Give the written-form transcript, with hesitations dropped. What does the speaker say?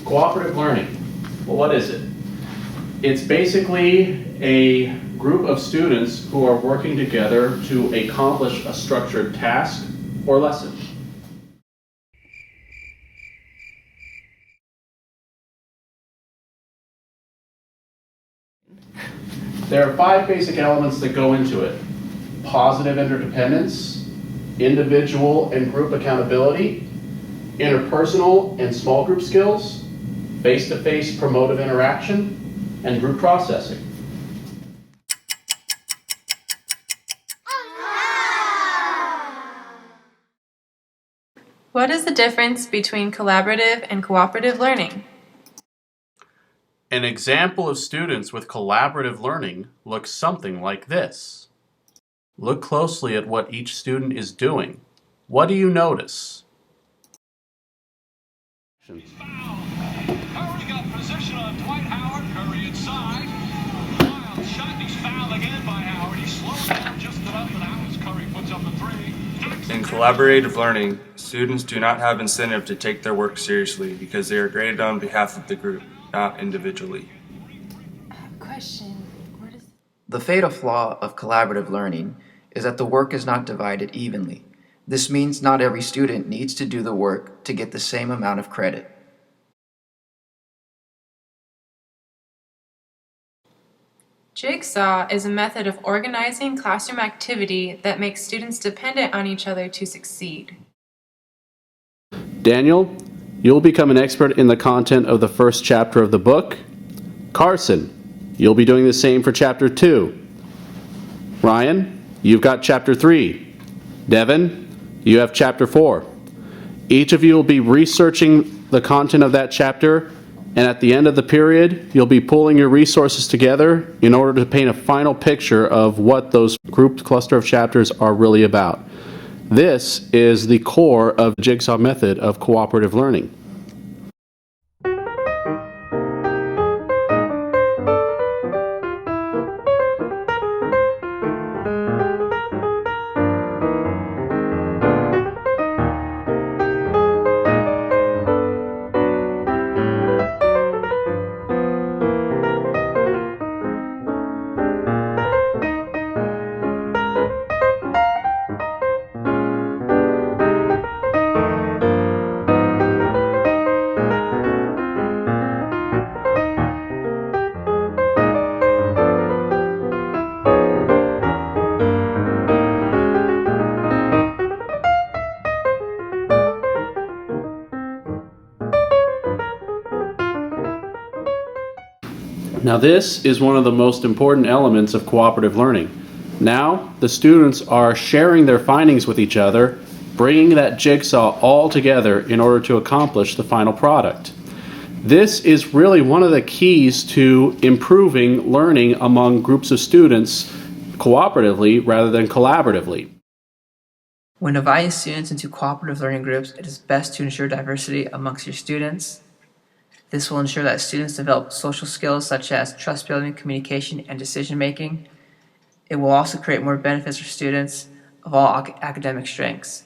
Cooperative learning. Well, what is it? It's basically a group of students who are working together to accomplish a structured task or lesson. There are 5 basic elements that go into it: positive interdependence, individual and group accountability, interpersonal and small group skills, face-to-face promotive interaction, and group processing. What is the difference between collaborative and cooperative learning? An example of students with collaborative learning looks something like this. Look closely at what each student is doing. What do you notice? Curry got position on Dwight Howard. Curry inside. Wild shot. He's fouled again by Howard. He slows down just enough, and Howard's Curry puts up the 3. In collaborative learning, students do not have incentive to take their work seriously because they are graded on behalf of the group, not individually. The fatal flaw of collaborative learning is that the work is not divided evenly. This means not every student needs to do the work to get the same amount of credit. Jigsaw is a method of organizing classroom activity that makes students dependent on each other to succeed. Daniel, you'll become an expert in the content of the first chapter of the book. Carson, you'll be doing the same for chapter 2. Ryan, you've got chapter 3. Devynn, you have chapter 4. Each of you will be researching the content of that chapter, and at the end of the period, you'll be pulling your resources together in order to paint a final picture of what those grouped cluster of chapters are really about. This is the core of the Jigsaw method of cooperative learning. Now this is one of the most important elements of cooperative learning. Now the students are sharing their findings with each other, bringing that jigsaw all together in order to accomplish the final product. This is really one of the keys to improving learning among groups of students cooperatively rather than collaboratively. When dividing students into cooperative learning groups, it is best to ensure diversity amongst your students. This will ensure that students develop social skills such as trust building, communication, and decision making. It will also create more benefits for students of all academic strengths.